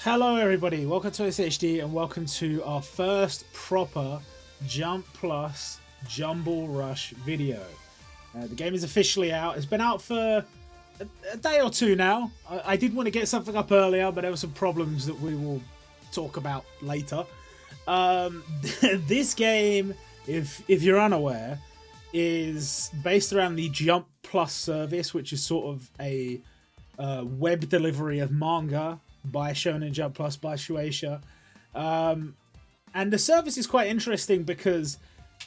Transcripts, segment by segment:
Hello everybody, welcome to OriginalContentHD and welcome to our first proper Jump Plus Jumble Rush video. The game is officially out. It's been out for a day or two now. I did want to get something up earlier, but there were some problems that we will talk about later. This game, if you're unaware, is based around the Jump Plus service, which is sort of a web delivery of manga by Shonen Jump Plus by Shueisha. And the service is quite interesting because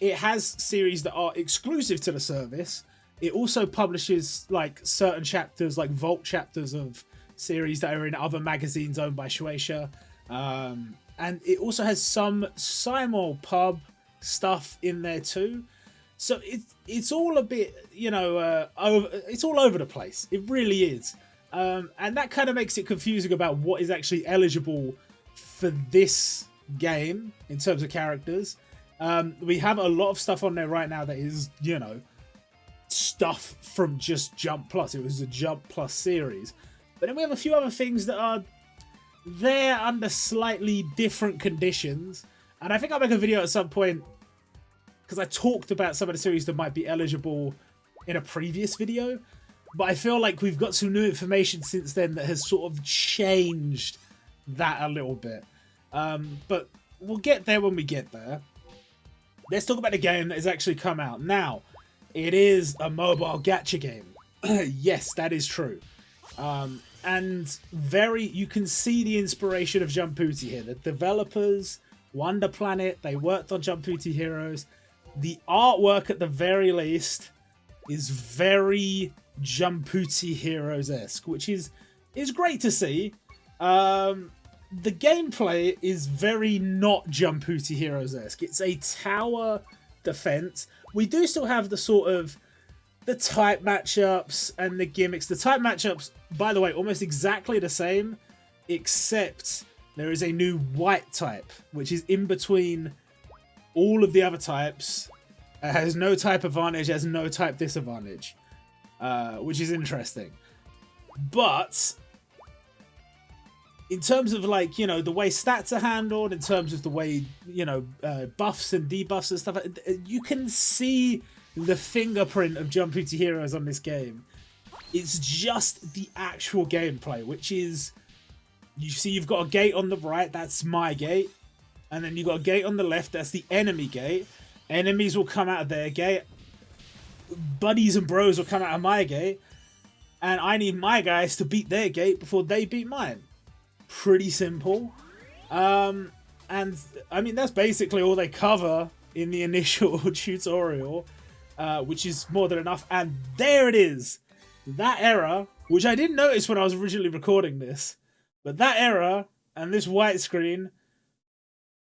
it has series that are exclusive to the service. It also publishes like certain chapters, like vault chapters of series that are in other magazines owned by Shueisha. And it also has some simul-pub stuff in there too. So it's all a bit, you know, it's all over the place. It really is. And that kind of makes it confusing about what is actually eligible for this game in terms of characters. We have a lot of stuff on there right now that is, you know, stuff from just Jump Plus. It was a Jump Plus series. But then we have a few other things that are there under slightly different conditions. And I think I'll make a video at some point because I talked about some of the series that might be eligible in a previous video. But I feel like we've got some new information since then that has sort of changed that a little bit. But we'll get there when we get there. Let's talk about the game that has actually come out. Now, it is a mobile gacha game. Yes, that is true. And you can see the inspiration of Jumputi here. The developers, Wonder Planet, they worked on Jumputi Heroes. The artwork, at the very least, is very Jumputi Heroes-esque, which is great to see. The gameplay is very not Jumputi Heroes-esque. It's a tower defense. We do still have the sort of the type matchups and the gimmicks. The type matchups, by the way, almost exactly the same, except there is a new white type, which is in between all of the other types. It has no type advantage, has no type disadvantage. Which is interesting. But in terms of, like, you know, the way stats are handled, in terms of the way, you know, buffs and debuffs and stuff, you can see the fingerprint of Jumputi Heroes on this game. It's just the actual gameplay, which is, you see you've got a gate on the right, that's my gate, and then you've got a gate on the left, that's the enemy gate. Enemies will come out of their gate. Buddies and bros will come out of my gate, and I need my guys to beat their gate before they beat mine. Pretty simple. And I mean, that's basically all they cover in the initial tutorial, which is more than enough. And there it is. That error, which I didn't notice when I was originally recording this, but that error and this white screen,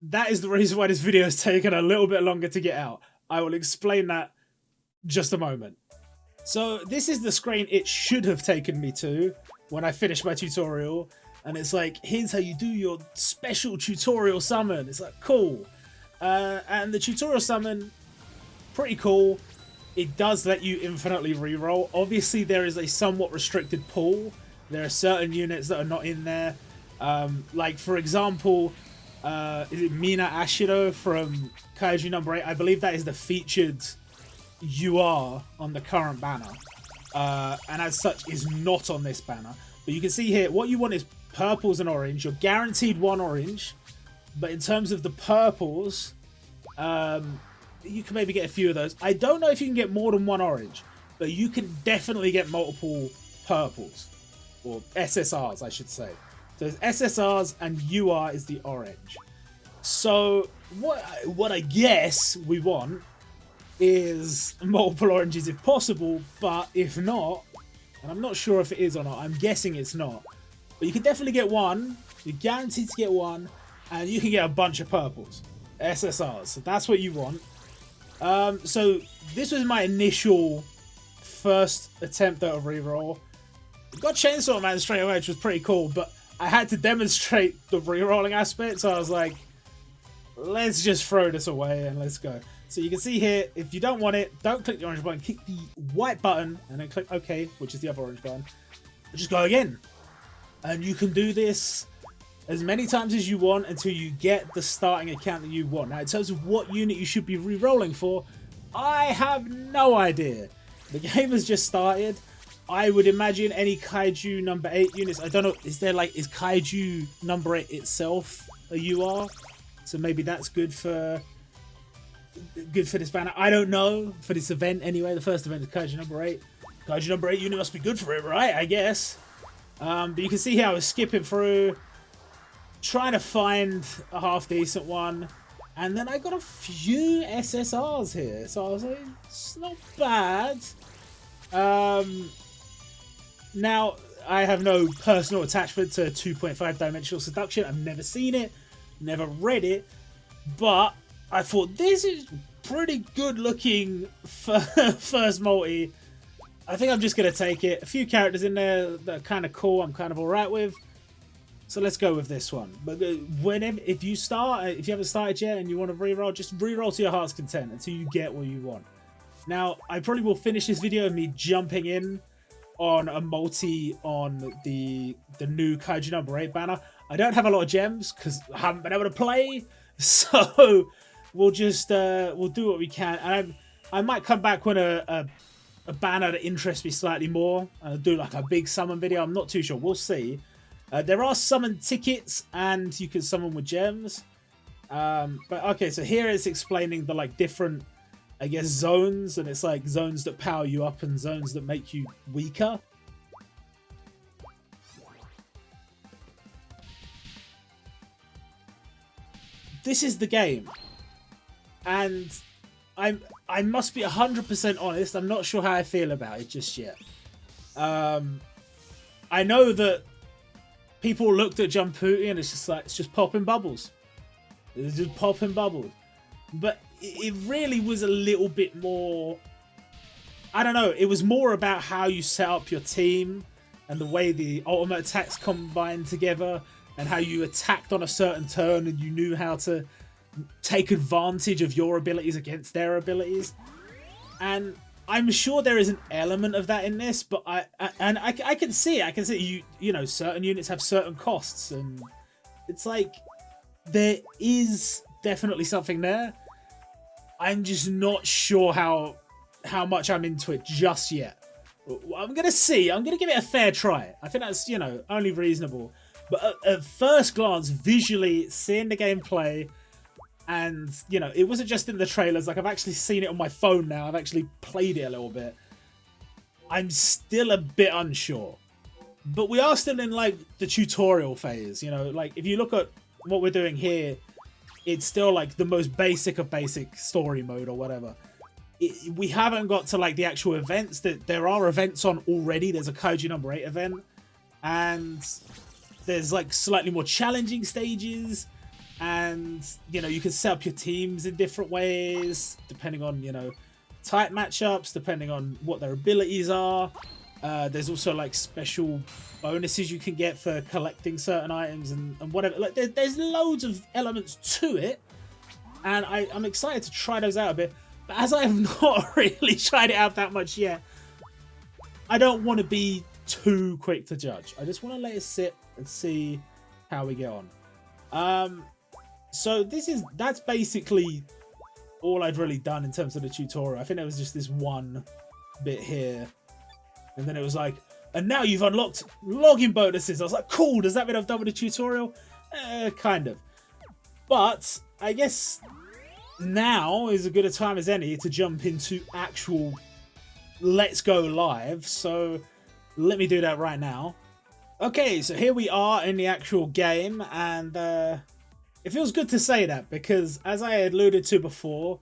that is the reason why this video has taken a little bit longer to get out. I will explain that just a moment. So this is the screen it should have taken me to when I finished my tutorial, and it's like, here's how you do your special tutorial summon. It's like, cool. And the tutorial summon, pretty cool. It does let you infinitely reroll. Obviously there is a somewhat restricted pool. There are certain units that are not in there. Like, for example, is it Mina Ashiro from Kaiju number 8? I believe that is the featured UR on the current banner, and as such is not on this banner. But you can see here, what you want is purples and orange. You're guaranteed one orange, but in terms of the purples, you can maybe get a few of those. I don't know if you can get more than one orange, but you can definitely get multiple purples, or SSRs I should say. So there's SSRs and UR is the orange. So what I guess we want is multiple oranges if possible, but if not, and I'm not sure if it is or not, I'm guessing it's not, but you can definitely get one. You're guaranteed to get one, and you can get a bunch of purples, SSRs. So that's what you want. So this was my initial first attempt at a reroll. Got Chainsaw Man straight away, which was pretty cool, but I had to demonstrate the rerolling aspect, so I was like, let's just throw this away and let's go. So you can see here, if you don't want it, don't click the orange button, click the white button, and then click OK, which is the other orange button. Just go again. And you can do this as many times as you want until you get the starting account that you want. Now, in terms of what unit you should be re-rolling for, I have no idea. The game has just started. I would imagine any Kaiju number 8 units. I don't know, is Kaiju number 8 itself a UR? So maybe that's good for this banner. I don't know, for this event anyway. The first event is Kaiju number 8. Kaiju number 8 unit must be good for it, right? I guess. But you can see here I was skipping through, trying to find a half decent one. And then I got a few SSRs here. So I was like, it's not bad. Now, I have no personal attachment to 2.5 dimensional seduction. I've never seen it, never read it, but I thought this is pretty good looking for first multi. I think I'm just going to take it. A few characters in there that are kind of cool, I'm kind of alright with. So let's go with this one. But if you haven't started yet and you want to reroll, just reroll to your heart's content until you get what you want. Now, I probably will finish this video of me jumping in on a multi on the new Kaiju number 8 banner. I don't have a lot of gems because I haven't been able to play, so we'll just we'll do what we can. And I might come back when a banner that interests me slightly more. Do like a big summon video. I'm not too sure. We'll see. There are summon tickets and you can summon with gems. But okay, so here it's explaining the like different, I guess, zones, and it's like zones that power you up and zones that make you weaker. This is the game, and I must be 100% honest. I'm not sure how I feel about it just yet. I know that people looked at Jumputi and it's just popping bubbles. It's just popping bubbles, but it really was a little bit more, I don't know, it was more about how you set up your team and the way the ultimate attacks combined together and how you attacked on a certain turn and you knew how to take advantage of your abilities against their abilities. And I'm sure there is an element of that in this, but I can see it. I can see you know, certain units have certain costs, and it's like there is definitely something there. I'm just not sure how much I'm into it just yet. I'm going to see. I'm going to give it a fair try. I think that's, you know, only reasonable. But at first glance, visually, seeing the gameplay, and, you know, it wasn't just in the trailers. Like, I've actually seen it on my phone now. I've actually played it a little bit. I'm still a bit unsure. But we are still in, like, the tutorial phase, you know. Like, if you look at what we're doing here, it's still like the most basic of basic story mode or whatever. We haven't got to like the actual events. That there are events on already. There's a Kaiju number 8 event, and there's like slightly more challenging stages, and you know, you can set up your teams in different ways depending on, you know, type matchups, depending on what their abilities are. There's also like special bonuses you can get for collecting certain items and whatever. Like there's loads of elements to it, and I'm excited to try those out a bit. But as I have not really tried it out that much yet, I don't want to be too quick to judge. I just want to let it sit and see how we get on. So that's basically all I'd really done in terms of the tutorial. I think there was just this one bit here. And then it was like, and now you've unlocked login bonuses. I was like, cool, does that mean I've done with the tutorial? Kind of. But I guess now is as good a time as any to jump into actual let's go live. So let me do that right now. Okay, so here we are in the actual game, and it feels good to say that because, as I alluded to before,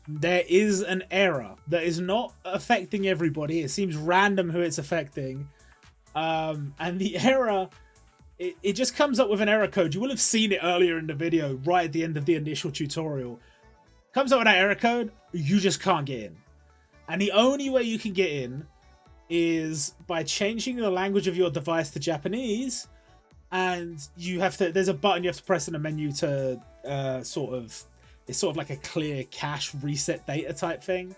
there is an error that is not affecting everybody. It seems random who it's affecting. And the error, it just comes up with an error code. You will have seen it earlier in the video, right at the end of the initial tutorial. Comes up with that error code, you just can't get in. And the only way you can get in is by changing the language of your device to Japanese. And you have to, there's a button you have to press in the menu to it's sort of like a clear cache reset data type thing.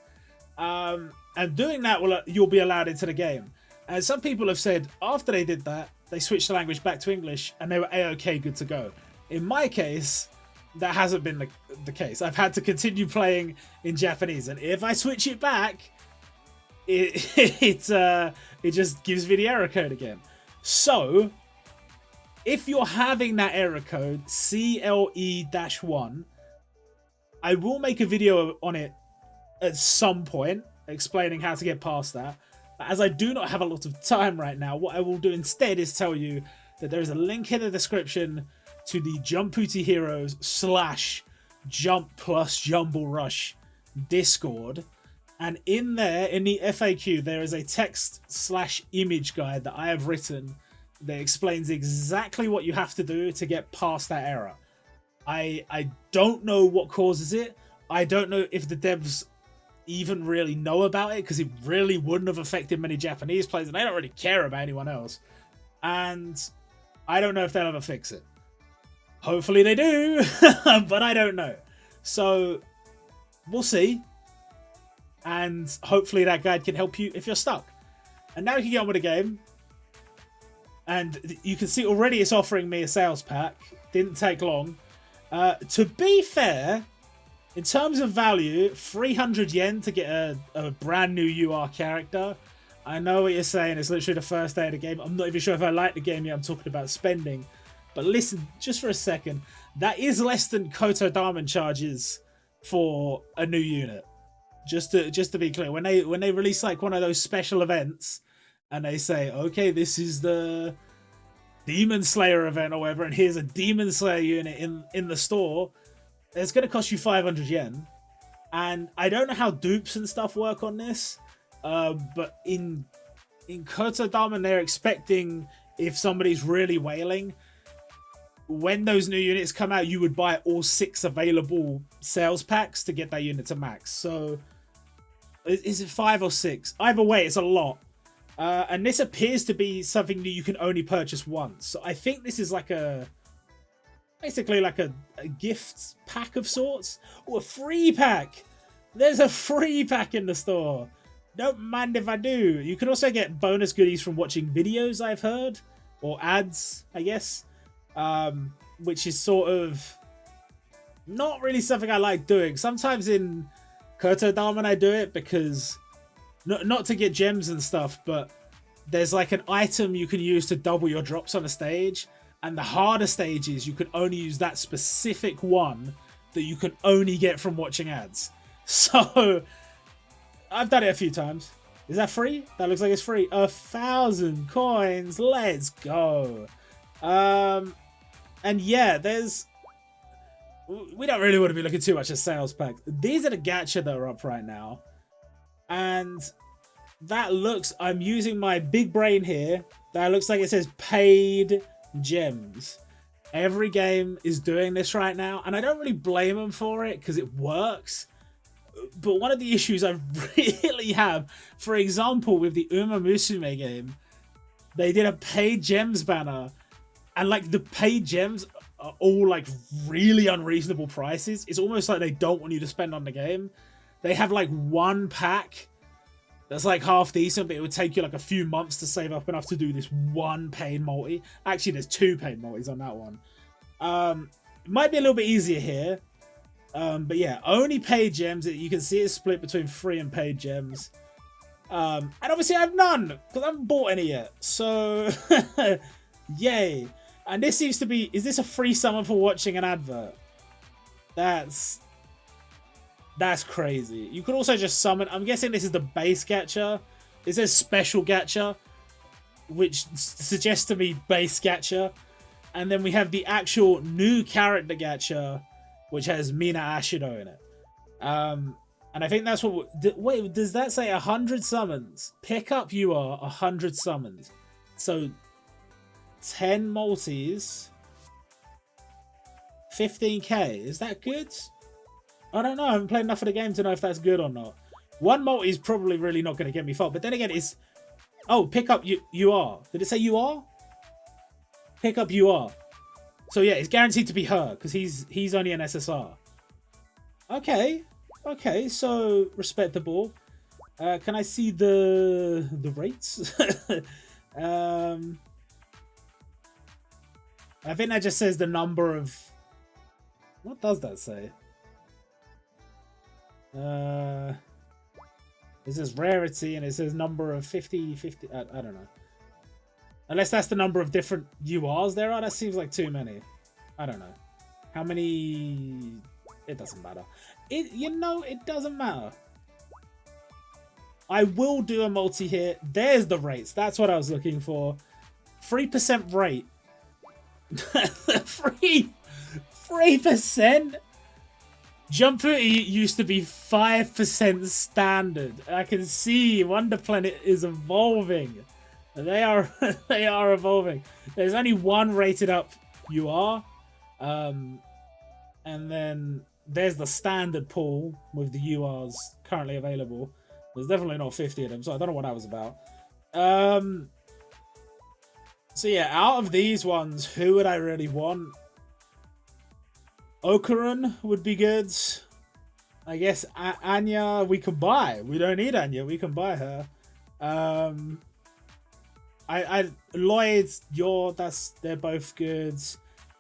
And doing that, you'll be allowed into the game. And some people have said after they did that, they switched the language back to English and they were a-okay, good to go. In my case, that hasn't been the case. I've had to continue playing in Japanese, and if I switch it back, it just gives me the error code again. So if you're having that error code CLE-1, I will make a video on it at some point explaining how to get past that. But as I do not have a lot of time right now, what I will do instead is tell you that there is a link in the description to the Jumputi Heroes / Jump plus Jumble Rush Discord. And in there, in the FAQ, there is a text / image guide that I have written that explains exactly what you have to do to get past that error. I don't know what causes it. I don't know if the devs even really know about it, because it really wouldn't have affected many Japanese players, and they don't really care about anyone else. And I don't know if they'll ever fix it. Hopefully they do, but I don't know. So we'll see. And hopefully that guide can help you if you're stuck. And now we can get on with the game. And you can see already it's offering me a sales pack. Didn't take long. To be fair, in terms of value, 300 yen to get a brand new UR character. I know what you're saying. It's literally the first day of the game. I'm not even sure if I like the game yet. I'm talking about spending. But listen, just for a second, that is less than Koto Diamond charges for a new unit. Just to be clear, when they release like one of those special events, and they say, okay, this is the Demon Slayer event or whatever, and here's a Demon Slayer unit in the store, it's going to cost you 500 yen. And I don't know how dupes and stuff work on this, but in Koto Diamond, they're expecting, if somebody's really wailing, when those new units come out, you would buy all 6 available sales packs to get that unit to max. So is it 5 or 6? Either way, it's a lot. And this appears to be something that you can only purchase once. So I think this is like basically like a gift pack of sorts. Or a free pack. There's a free pack in the store. Don't mind if I do. You can also get bonus goodies from watching videos, I've heard. Or ads, I guess. Which is sort of not really something I like doing. Sometimes in Koto Diamond I do it because not to get gems and stuff, but there's like an item you can use to double your drops on a stage, and the harder stages you can only use that specific one that you can only get from watching ads. So I've done it a few times. Is that free? That looks like it's free. 1,000 coins. Let's go. And yeah, we don't really want to be looking too much at sales packs. These are the gacha that are up right now. And that looks, I'm using my big brain here. That looks like it says paid gems. Every game is doing this right now. And I don't really blame them for it because it works. But one of the issues I really have, for example, with the Uma Musume game, they did a paid gems banner. And like the paid gems are all like really unreasonable prices. It's almost like they don't want you to spend on the game. They have like one pack that's like half decent, but it would take you like a few months to save up enough to do this one paid multi. Actually, there's 2 paid multis on that one. It might be a little bit easier here. But yeah, only paid gems. You can see it's split between free and paid gems. And obviously I have none because I haven't bought any yet. So yay. And this seems to be, is this a free summon for watching an advert? That's crazy. You could also just summon, I'm guessing this is the base gacha. It says special gacha, which suggests to me base gacha. And then we have the actual new character gacha, which has Mina Ashido in it. And I think that's what, wait, does that say 100 summons? Pick up you are 100 summons. So 10 multis, 15k. Is that good? I don't know. I haven't played enough of the game to know if that's good or not. One multi is probably really not going to get me far. But then again, it's... Oh, pick up you are. Did it say you are? Pick up you are. So yeah, it's guaranteed to be her because he's only an SSR. Okay. Okay, so respectable. Can I see the rates? I think that just says the number of... What does that say? It says rarity and it says number of 50. I don't know. Unless that's the number of different URs there are. That seems like too many. I don't know. How many... It doesn't matter. It doesn't matter. I will do a multi-hit. There's the rates. That's what I was looking for. 3% rate. 3%? Jump Booty used to be 5% standard. I can see Wonder Planet is evolving. They are they are evolving. There's only one rated up UR. And then there's the standard pool with the URs currently available. There's definitely not 50 of them, so I don't know what that was about. So yeah, out of these ones, who would I really want? Okarun would be good. I guess Anya we could buy. We don't need Anya. We can buy her. Lloyd, they're both good.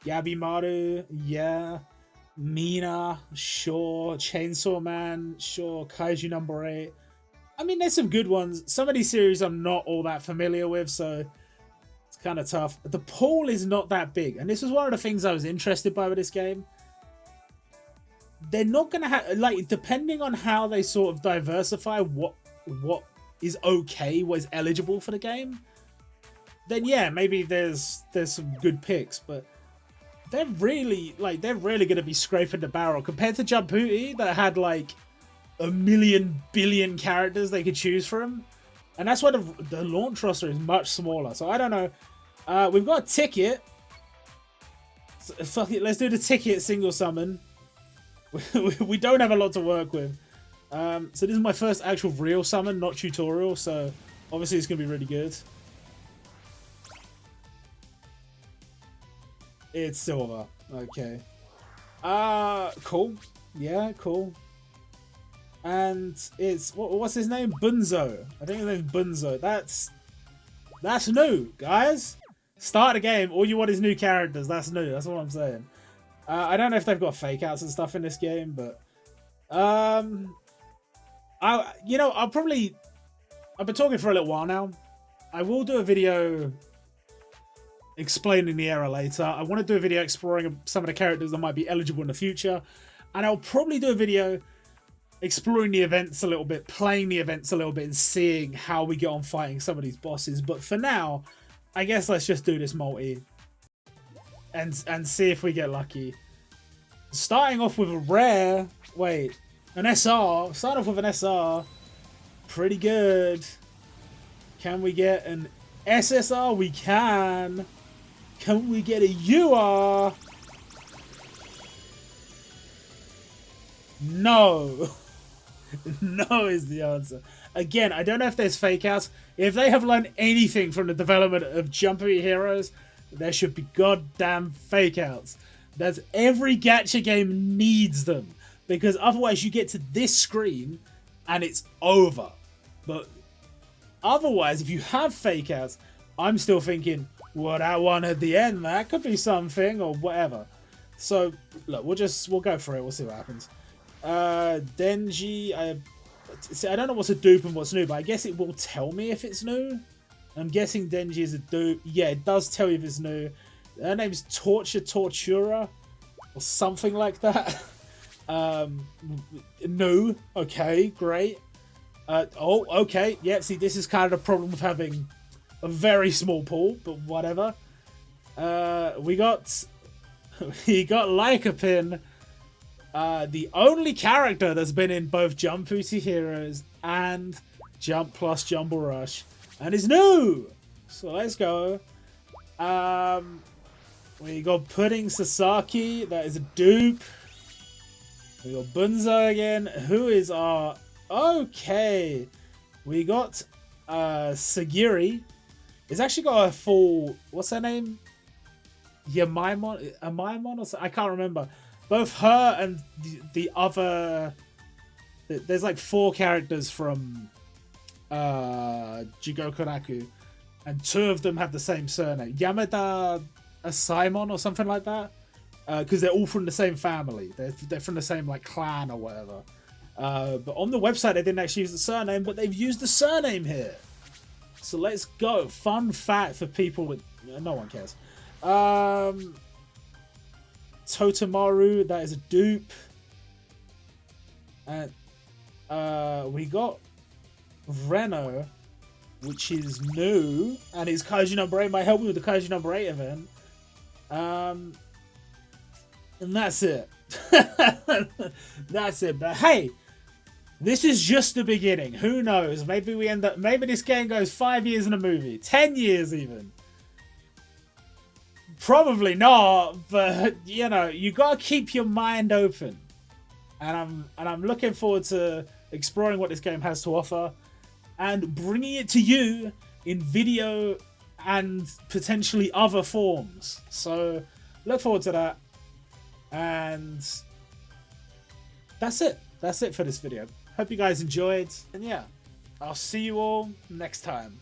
Yabimaru, yeah. Mina, sure. Chainsaw Man, sure. Kaiju number 8. I mean, there's some good ones. Some of these series I'm not all that familiar with, so it's kind of tough. The pool is not that big, and this was one of the things I was interested by with this game. They're not going to have, like, depending on how they sort of diversify what is okay, what is eligible for the game, then yeah, maybe there's some good picks, but they're really going to be scraping the barrel compared to Jump Booty that had like a million billion characters they could choose from, and that's why the launch roster is much smaller. So I don't know. We've got a ticket. So, fuck it, let's do the ticket single summon. We don't have a lot to work with. So this is my first actual real summon, not tutorial, so obviously it's going to be really good. It's silver. Okay. Cool. Yeah, cool. And it's... What's his name? Bunzo. I think his name's Bunzo. That's new, guys. Start the game. All you want is new characters. That's new. That's what I'm saying. I don't know if they've got fake outs and stuff in this game, but I've been talking for a little while now. I will do a video explaining the era later. I want to do a video exploring some of the characters that might be eligible in the future, and I'll probably do a video exploring the events a little bit, playing the events a little bit, and seeing how we get on fighting some of these bosses. But for now, I guess let's just do this multi and see if we get lucky. Starting off with a rare, an SR. Start off with an SR. Pretty good. Can we get an SSR? We can. Can we get a UR? No. No is the answer. Again, I don't know if there's fake outs. If they have learned anything from the development of Jumpy Heroes, there should be goddamn fake outs. That's every gacha game needs them, because otherwise you get to this screen and it's over. But otherwise, if you have fake outs, I'm still thinking, well, that one at the end, that could be something or whatever. So look, we'll go for it. We'll see what happens. Denji, I don't know what's a dupe and what's new, but I guess it will tell me if it's new. I'm guessing Denji is a dupe. Yeah, it does tell you if it's new. Her name's Tortura, or something like that. New. Okay, great. Okay. Yeah, see, this is kind of the problem with having a very small pool, but whatever. We got Lycopin, the only character that's been in both Jump Booty Heroes and Jump Plus Jumble Rush, and is new. So let's go. We got Pudding Sasaki, that is a dupe. We got Bunzo again, who is our... Okay. We got Sagiri. It's actually got a full... What's her name? Yamaimon? Amaimon or something? I can't remember. Both her and the other... There's like 4 characters from Jigoku Naku, and 2 of them have the same surname. Yamada a Simon or something like that, because they're all from the same family. They're from the same like clan or whatever. But on the website they didn't actually use the surname, but they've used the surname here. So let's go. Fun fact for people with no one cares. Totemaru, that is a dupe. And we got Reno, which is new, and his Kaiju number 8 might help me with the Kaiju number 8 event. And that's it. That's it. But hey, this is just the beginning. Who knows? Maybe we end up. Maybe this game goes 5 years in a movie, 10 years even. Probably not, but you know, you gotta keep your mind open. And I'm looking forward to exploring what this game has to offer and bringing it to you in video and potentially other forms. So look forward to that. And that's it. That's it for this video. Hope you guys enjoyed. And yeah, I'll see you all next time.